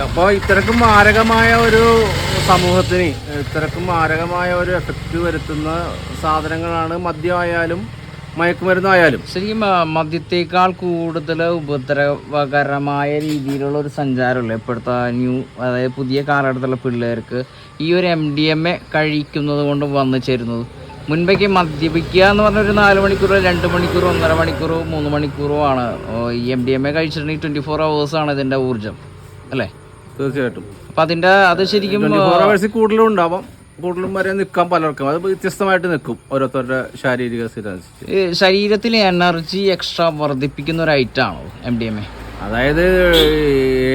അപ്പോൾ ഇത്രക്കും മാരകമായ ഒരു സമൂഹത്തിന് ഇത്രക്കും മാരകമായ ഒരു എഫക്റ്റ് വരുത്തുന്ന സാധനങ്ങളാണ് മദ്യമായാലും മയക്കുമരുന്നായാലും. ശരിക്കും മദ്യത്തേക്കാൾ കൂടുതൽ ഉപദ്രവകരമായ രീതിയിലുള്ള ഒരു സഞ്ചാരമല്ലേ ഇപ്പോഴത്തെ അതായത് പുതിയ കാലഘട്ടത്തിലുള്ള പിള്ളേർക്ക് ഈ ഒരു MDMA കഴിക്കുന്നത് കൊണ്ട് വന്നു ചേരുന്നത്. മുൻപേക്ക് മദ്യപിക്കുക എന്ന് പറഞ്ഞൊരു 4 മണിക്കൂറോ 2 മണിക്കൂറോ 1.5 മണിക്കൂറോ 3 മണിക്കൂറോ ആണ്. ഈ MDMA കഴിച്ചിട്ടുണ്ടെങ്കിൽ 24 hours ആണ് ഇതിൻ്റെ ഊർജ്ജം അല്ലേ? തീർച്ചയായിട്ടും. അപ്പം അത് ശരിക്കും 24 hours കൂടുതലും ഉണ്ടാവാം, കൂടുതലും വരെ നിൽക്കാം പലർക്കും. അത് വ്യത്യസ്തമായിട്ട് നിൽക്കും ഓരോരുത്തരുടെ ശാരീരിക സ്ഥിതി അനുസരിച്ച്. ശരീരത്തിലെ എനർജി എക്സ്ട്രാ വർദ്ധിപ്പിക്കുന്ന ഒരു ഐറ്റമാണോ MDMA? അതായത്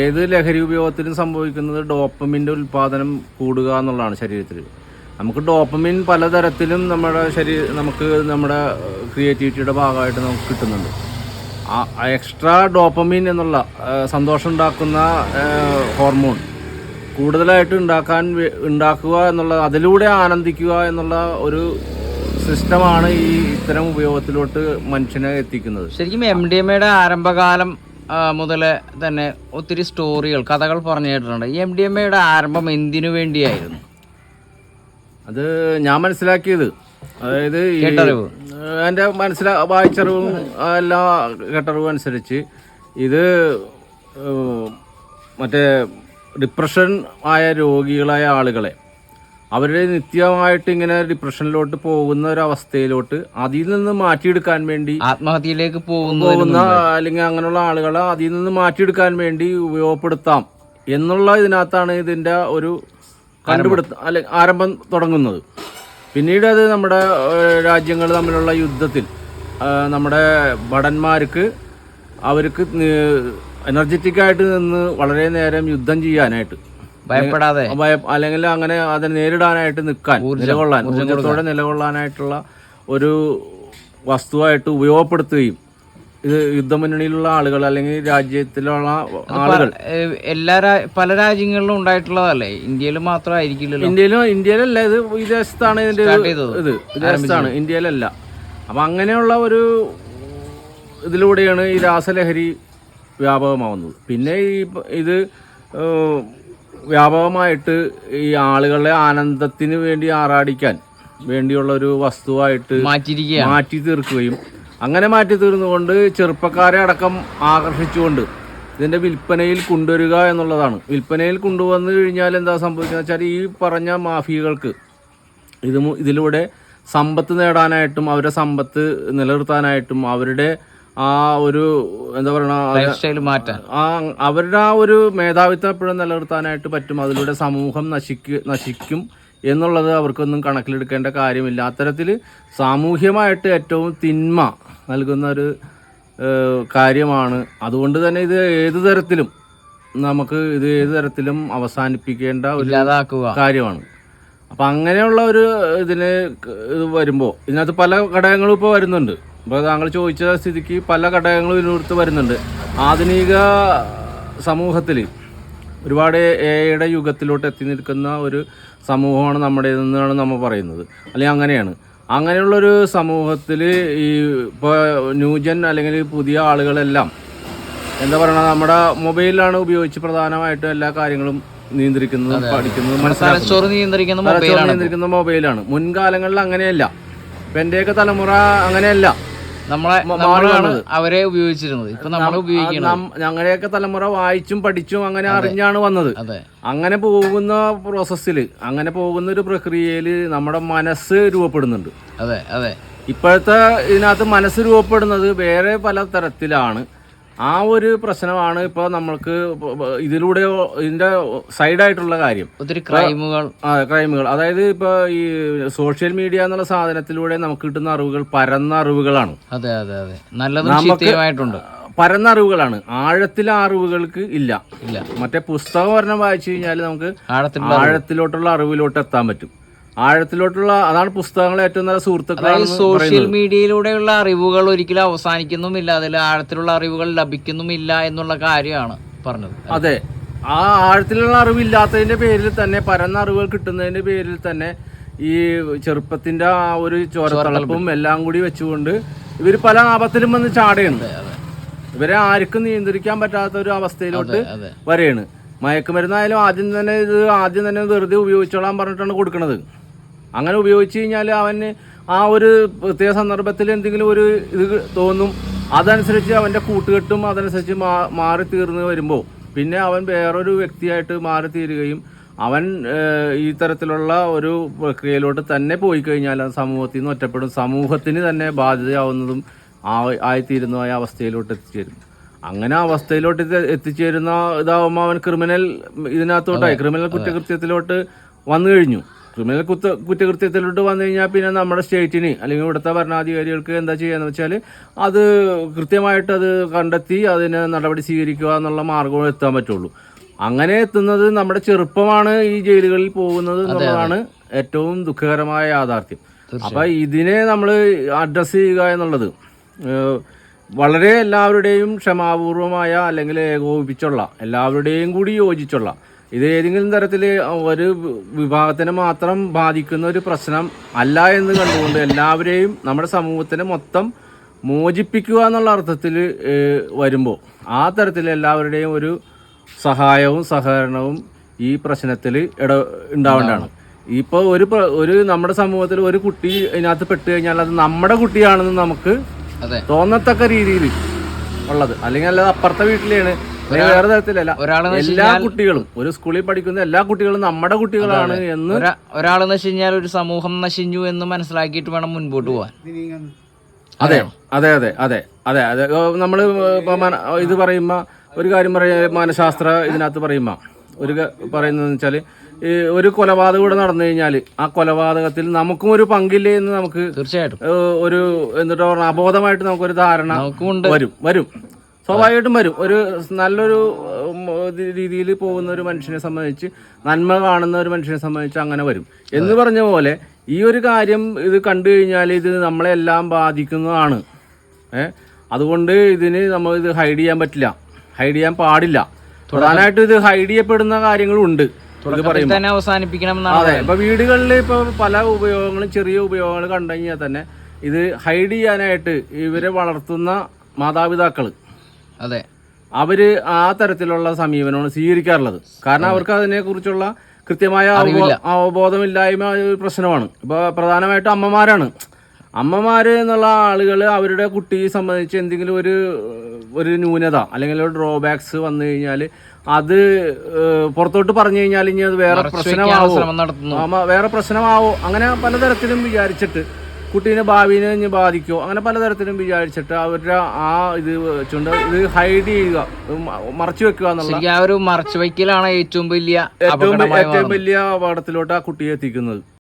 ഏത് ലഹരി ഉപയോഗത്തിലും സംഭവിക്കുന്നത് ഡോപ്പമിൻ്റെ ഉൽപ്പാദനം കൂടുക എന്നുള്ളതാണ് ശരീരത്തിൽ. നമുക്ക് ഡോപ്പമിൻ പലതരത്തിലും നമുക്ക് നമ്മുടെ ക്രിയേറ്റിവിറ്റിയുടെ ഭാഗമായിട്ട് നമുക്ക് കിട്ടുന്നുണ്ട്. ആ എക്സ്ട്രാ ഡോപ്പമിൻ എന്നുള്ള സന്തോഷം ഉണ്ടാക്കുന്ന ഹോർമോൺ കൂടുതലായിട്ട് ഉണ്ടാക്കുക എന്നുള്ള, അതിലൂടെ ആനന്ദിക്കുക എന്നുള്ള ഒരു സിസ്റ്റമാണ് ഈ ഇത്തരം ഉപയോഗത്തിലോട്ട് മനുഷ്യനെ എത്തിക്കുന്നത്. ശരിക്കും MDMAയുടെ ആരംഭകാലം മുതൽ തന്നെ ഒത്തിരി സ്റ്റോറികൾ, കഥകൾ പറഞ്ഞു കേട്ടിട്ടുണ്ട്. ഈ MDMAയുടെ ആരംഭം എന്തിനു വേണ്ടിയായിരുന്നു? അത് ഞാൻ മനസ്സിലാക്കിയത്, അതായത് എൻ്റെ വായിച്ചറിവും എല്ലാ കേട്ടറിവും അനുസരിച്ച് ഇത് മറ്റേ ഡിപ്രഷൻ ആയ രോഗികളായ ആളുകളെ അവരുടെ നിത്യമായിട്ട് ഇങ്ങനെ ഡിപ്രഷനിലോട്ട് പോകുന്ന ഒരു അവസ്ഥയിലോട്ട് അതിൽ നിന്ന് മാറ്റിയെടുക്കാൻ വേണ്ടി, ആത്മഹത്യയിലേക്ക് പോകുന്ന അല്ലെങ്കിൽ അങ്ങനെയുള്ള ആളുകളെ അതിൽ നിന്ന് മാറ്റിയെടുക്കാൻ വേണ്ടി ഉപയോഗപ്പെടുത്താം എന്നുള്ള ഇതിനകത്താണ് ഇതിൻ്റെ ഒരു ആരംഭം തുടങ്ങുന്നത്. പിന്നീട് അത് നമ്മുടെ രാജ്യങ്ങൾ തമ്മിലുള്ള യുദ്ധത്തിൽ നമ്മുടെ ഭടന്മാർക്ക് അവർക്ക് എനർജറ്റിക്കായിട്ട് നിന്ന് വളരെ നേരം യുദ്ധം ചെയ്യാനായിട്ട്, ഭയപ്പെടാതെ അല്ലെങ്കിൽ അങ്ങനെ അതിനെ നേരിടാനായിട്ട് ഊർജ്ജത്തോടെ നിലകൊള്ളാനായിട്ടുള്ള ഒരു വസ്തുവായിട്ട് ഉപയോഗപ്പെടുത്തുകയും ഇത് യുദ്ധമുന്നണിയിലുള്ള ആളുകൾ അല്ലെങ്കിൽ രാജ്യത്തിലുള്ള ആളുകൾ പല രാജ്യങ്ങളിലും ഉണ്ടായിട്ടുള്ളതല്ലേ? ഇന്ത്യയിൽ മാത്രമായിരിക്കില്ലല്ലോ. ഇന്ത്യയിലല്ല, ഇത് വിദേശത്താണ് ഇതിന്റെ വിദേശത്താണ്, ഇന്ത്യയിലല്ല. അപ്പം അങ്ങനെയുള്ള ഒരു ഇതിലൂടെയാണ് ഈ രാസലഹരി വ്യാപകമാവുന്നത്. പിന്നെ ഇത് വ്യാപകമായിട്ട് ഈ ആളുകളെ ആനന്ദത്തിന് വേണ്ടി ആറാടിക്കാൻ വേണ്ടിയുള്ള ഒരു വസ്തുവായിട്ട് മാറ്റി തീർക്കുകയും, അങ്ങനെ മാറ്റി തീർന്നുകൊണ്ട് ചെറുപ്പക്കാരെ അടക്കം ആകർഷിച്ചുകൊണ്ട് ഇതിൻ്റെ വിൽപ്പനയിൽ കൊണ്ടുവരിക എന്നുള്ളതാണ്. വിൽപ്പനയിൽ കൊണ്ടുവന്നു കഴിഞ്ഞാൽ എന്താ സംഭവിക്കുന്നത് വെച്ചാൽ ഈ പറഞ്ഞ മാഫിയകൾക്ക് ഇതിലൂടെ സമ്പത്ത് നേടാനായിട്ടും അവരുടെ സമ്പത്ത് നിലനിർത്താനായിട്ടും അവരുടെ ആ ഒരു എന്താ പറയുക അവരുടെ ആ ഒരു മേധാവിത്വം എപ്പോഴും നിലനിർത്താനായിട്ട് പറ്റും. അതിലൂടെ സമൂഹം നശിക്കും എന്നുള്ളത് അവർക്കൊന്നും കണക്കിലെടുക്കേണ്ട കാര്യമില്ല. അത്തരത്തിൽ സാമൂഹ്യമായിട്ട് ഏറ്റവും തിന്മ നൽകുന്ന ഒരു കാര്യമാണ്. അതുകൊണ്ട് തന്നെ ഇത് ഏത് തരത്തിലും അവസാനിപ്പിക്കേണ്ട ഒരു കാര്യമാണ്. അപ്പം അങ്ങനെയുള്ള ഒരു ഇത് വരുമ്പോൾ ഇതിനകത്ത് പല ഘടകങ്ങളും ഇപ്പോൾ വരുന്നുണ്ട്. ഇപ്പോൾ താങ്കൾ ചോദിച്ച സ്ഥിതിക്ക് പല ഘടകങ്ങളും ഇതിനടുത്ത് വരുന്നുണ്ട്. ആധുനിക സമൂഹത്തിൽ ഒരുപാട് AI യുഗത്തിലോട്ട് എത്തി നിൽക്കുന്ന ഒരു സമൂഹമാണ് നമ്മുടേതെന്നാണ് നമ്മൾ പറയുന്നത്. അല്ലെങ്കിൽ അങ്ങനെയുള്ളൊരു സമൂഹത്തിൽ ഈ ഇപ്പോൾ ന്യൂജൻ അല്ലെങ്കിൽ പുതിയ ആളുകളെല്ലാം എന്താ പറയുക, നമ്മുടെ മൊബൈലിലാണ് ഉപയോഗിച്ച് പ്രധാനമായിട്ടും എല്ലാ കാര്യങ്ങളും നിയന്ത്രിക്കുന്നതും പഠിക്കുന്നതും നിയന്ത്രിക്കുന്ന മൊബൈലാണ്. മുൻകാലങ്ങളിൽ അങ്ങനെയല്ല. ഇപ്പം എൻ്റെയൊക്കെ തലമുറ അങ്ങനെയല്ല, അവരെ ഉപയോഗിച്ചിരുന്നത്. ഇപ്പൊ നമ്മൾ ഞങ്ങളുടെയൊക്കെ തലമുറ വായിച്ചും പഠിച്ചും അങ്ങനെ അറിഞ്ഞാണ് വന്നത്. അങ്ങനെ പോകുന്ന പ്രോസസ്സിൽ, അങ്ങനെ പോകുന്ന ഒരു പ്രക്രിയയിൽ നമ്മുടെ മനസ്സ് രൂപപ്പെടുന്നുണ്ട്. ഇപ്പോഴത്തെ ഇതിനകത്ത് മനസ്സ് രൂപപ്പെടുന്നത് വേറെ പല തരത്തിലാണ്. ആ ഒരു പ്രശ്നമാണ് ഇപ്പോൾ നമ്മൾക്ക് ഇതിന്റെ സൈഡായിട്ടുള്ള കാര്യം. ഒത്തിരി ക്രൈമുകൾ അതായത് ഇപ്പോൾ ഈ സോഷ്യൽ മീഡിയ എന്നുള്ള സാധനത്തിലൂടെ നമുക്ക് കിട്ടുന്ന അറിവുകൾ പരന്ന അറിവുകളാണ്. പരന്ന അറിവുകളാണ്. ആഴത്തിലെ അറിവുകൾക്ക് ഇല്ല. മറ്റേ പുസ്തകം ഒരെണ്ണം വായിച്ചു കഴിഞ്ഞാൽ നമുക്ക് ആഴത്തിലോട്ടുള്ള അറിവിലോട്ട് എത്താൻ പറ്റും. അതാണ് പുസ്തകങ്ങളെ ഏറ്റവും നല്ല സുഹൃത്തുക്കളാണ്. സോഷ്യൽ മീഡിയയിലൂടെയുള്ള അറിവുകൾ ഒരിക്കലും അവസാനിക്കുന്നുമില്ല, അതിൽ ആഴത്തിലുള്ള അറിവുകൾ ലഭിക്കുന്നുമില്ല എന്നുള്ള കാര്യമാണ് പറഞ്ഞത്. അതെ, ആ ആഴത്തിലുള്ള അറിവില്ലാത്തതിന്റെ പേരിൽ തന്നെ, പരന്ന അറിവുകൾ കിട്ടുന്നതിന്റെ പേരിൽ തന്നെ ഈ ചെറുപ്പത്തിന്റെ ആ ഒരു ചോരത്തളപ്പും എല്ലാം കൂടി വെച്ചുകൊണ്ട് ഇവർ പല ആപത്തിലും വന്ന് ചാടുകയാണ്. ഇവരെ ആർക്കും നിയന്ത്രിക്കാൻ പറ്റാത്ത ഒരു അവസ്ഥയിലോട്ട് വരെയാണ്. മയക്കുമരുന്നായാലും ആദ്യം തന്നെ വെറുതെ ഉപയോഗിച്ചോളാൻ പറഞ്ഞിട്ടാണ് കൊടുക്കുന്നത്. അങ്ങനെ ഉപയോഗിച്ച് കഴിഞ്ഞാൽ അവന് ആ ഒരു പ്രത്യേക സന്ദർഭത്തിൽ എന്തെങ്കിലും ഒരു ഇത് തോന്നും, അതനുസരിച്ച് അവൻ്റെ കൂട്ടുകെട്ടും അതനുസരിച്ച് മാറി തീർന്ന് വരുമ്പോൾ പിന്നെ അവൻ വേറൊരു വ്യക്തിയായിട്ട് മാറി തീരുകയും അവൻ ഈ തരത്തിലുള്ള ഒരു പ്രക്രിയയിലോട്ട് തന്നെ പോയി കഴിഞ്ഞാൽ സമൂഹത്തിൽ നിന്ന് ഒറ്റപ്പെടും, സമൂഹത്തിന് തന്നെ ബാധ്യതയാവുന്നതും ആയിത്തീരുന്നതായ അവസ്ഥയിലോട്ട് എത്തിച്ചേരും. അങ്ങനെ അവസ്ഥയിലോട്ട് എത്തിച്ചേരുന്ന ഇതാവുമ്പോൾ അവൻ ക്രിമിനൽ കുറ്റകൃത്യത്തിലോട്ട് വന്നു കഴിഞ്ഞു. ക്രിമിനൽ കുറ്റകൃത്യത്തിലോട്ട് വന്നു കഴിഞ്ഞാൽ പിന്നെ നമ്മുടെ സ്റ്റേറ്റിന് അല്ലെങ്കിൽ ഇവിടുത്തെ ഭരണാധികാരികൾക്ക് എന്താ ചെയ്യാന്ന് വെച്ചാൽ അത് കൃത്യമായിട്ട് അത് കണ്ടെത്തി അതിന് നടപടി സ്വീകരിക്കുക എന്നുള്ള മാർഗവും എത്താൻ പറ്റുള്ളൂ. അങ്ങനെ എത്തുന്നത് നമ്മുടെ ചെറുപ്പമാണ് ഈ ജയിലുകളിൽ പോകുന്നത് എന്നുള്ളതാണ് ഏറ്റവും ദുഃഖകരമായ യാഥാർത്ഥ്യം. അപ്പൊ ഇതിനെ നമ്മൾ അഡ്രസ്സ് ചെയ്യുക എന്നുള്ളത് വളരെ എല്ലാവരുടെയും ക്ഷമാപൂർവമായ അല്ലെങ്കിൽ ഏകോപിപ്പിച്ചുള്ള എല്ലാവരുടെയും കൂടി യോജിച്ചുള്ള, ഇത് ഏതെങ്കിലും തരത്തിൽ ഒരു വിഭാഗത്തിനെ മാത്രം ബാധിക്കുന്ന ഒരു പ്രശ്നം അല്ല എന്ന് കണ്ടുകൊണ്ട് എല്ലാവരെയും നമ്മുടെ സമൂഹത്തിനെ മൊത്തം മോചിപ്പിക്കുക എന്നുള്ള അർത്ഥത്തിൽ വരുമ്പോൾ ആ തരത്തിൽ എല്ലാവരുടെയും ഒരു സഹായവും സഹകരണവും ഈ പ്രശ്നത്തിൽ ഉണ്ടാവേണ്ടതാണ്. ഇപ്പോൾ ഒരു നമ്മുടെ സമൂഹത്തിൽ ഒരു കുട്ടി ഇതിനകത്ത് പെട്ട് കഴിഞ്ഞാൽ അത് നമ്മുടെ കുട്ടിയാണെന്ന് നമുക്ക് തോന്നത്തക്ക രീതിയിൽ ഉള്ളത്, അല്ലെങ്കിൽ അല്ലാതെ അപ്പുറത്തെ വീട്ടിലാണ് വേറെ തരത്തിലല്ല. എല്ലാ കുട്ടികളും ഒരു സ്കൂളിൽ പഠിക്കുന്ന എല്ലാ കുട്ടികളും നമ്മുടെ കുട്ടികളാണ് എന്ന് ഒരാളെന്ന് വെച്ച് കഴിഞ്ഞാൽ ഒരു സമൂഹം നശിഞ്ഞു എന്ന് മനസ്സിലാക്കിയിട്ട് വേണം മുൻപോട്ട് പോകാൻ. അതെ അതെ അതെ അതെ അതെ അതെ നമ്മള് ഇത് പറയുമ്പോ ഒരു കാര്യം മനഃശാസ്ത്ര ഇതിനകത്ത് പറയുമ്പോ പറയുന്നതെന്ന് വെച്ചാല് ഒരു കൊലപാതകം ഇവിടെ നടന്നു കഴിഞ്ഞാൽ ആ കൊലപാതകത്തിൽ നമുക്കും ഒരു പങ്കില്ലേ എന്ന് നമുക്ക് തീർച്ചയായിട്ടും ഒരു എന്നിട്ട് പറഞ്ഞ അബോധമായിട്ട് നമുക്കൊരു ധാരണ വരും സ്വാഭാവികമായിട്ടും വരും. ഒരു നല്ലൊരു രീതിയിൽ പോകുന്ന ഒരു മനുഷ്യനെ സംബന്ധിച്ച്, നന്മ കാണുന്ന ഒരു മനുഷ്യനെ സംബന്ധിച്ച് അങ്ങനെ വരും എന്ന് പറഞ്ഞ പോലെ ഈ ഒരു കാര്യം ഇത് കണ്ടു കഴിഞ്ഞാൽ ഇത് നമ്മളെല്ലാം ബാധിക്കുന്നതാണ്. അതുകൊണ്ട് ഇതിന് നമ്മൾ ഇത് ഹൈഡ് ചെയ്യാൻ പറ്റില്ല, ഹൈഡ് ചെയ്യാൻ പാടില്ല. പ്രധാനമായിട്ടും ഇത് ഹൈഡ് ചെയ്യപ്പെടുന്ന കാര്യങ്ങളും ഉണ്ട്. അതെ, ഇപ്പൊ വീടുകളിൽ ഇപ്പൊ പല ഉപയോഗങ്ങളും ചെറിയ ഉപയോഗങ്ങൾ കണ്ടു കഴിഞ്ഞാൽ തന്നെ ഇത് ഹൈഡ് ചെയ്യാനായിട്ട് ഇവരെ വളർത്തുന്ന മാതാപിതാക്കള് അവര് ആ തരത്തിലുള്ള സമീപനമാണ് സ്വീകരിക്കാറുള്ളത്. കാരണം അവർക്ക് അതിനെ കുറിച്ചുള്ള കൃത്യമായ അവബോധമില്ലായ്മ ഒരു പ്രശ്നമാണ്. ഇപ്പൊ പ്രധാനമായിട്ടും അമ്മമാര് എന്നുള്ള ആളുകൾ അവരുടെ കുട്ടിയെ സംബന്ധിച്ച് എന്തെങ്കിലും ഒരു ന്യൂനത അല്ലെങ്കിൽ ഒരു ഡ്രോബാക്സ് വന്നു കഴിഞ്ഞാൽ അത് പുറത്തോട്ട് പറഞ്ഞു കഴിഞ്ഞാൽ ഇനി അത് വേറെ പ്രശ്നമാവോ അങ്ങനെ പലതരത്തിലും വിചാരിച്ചിട്ട് കുട്ടീനെ ഭാവിനെ ഇനി ബാധിക്കോ അങ്ങനെ പലതരത്തിലും വിചാരിച്ചിട്ട് അവരുടെ ആ ഇത് വെച്ചുകൊണ്ട് ഇത് ഹൈഡ് ചെയ്യുക, മറച്ചു വെക്കുക എന്നുള്ള മറച്ചു വയ്ക്കലാണ് ഏറ്റവും വലിയ അപകടത്തിലോട്ട് ആ കുട്ടിയെ എത്തിക്കുന്നത്.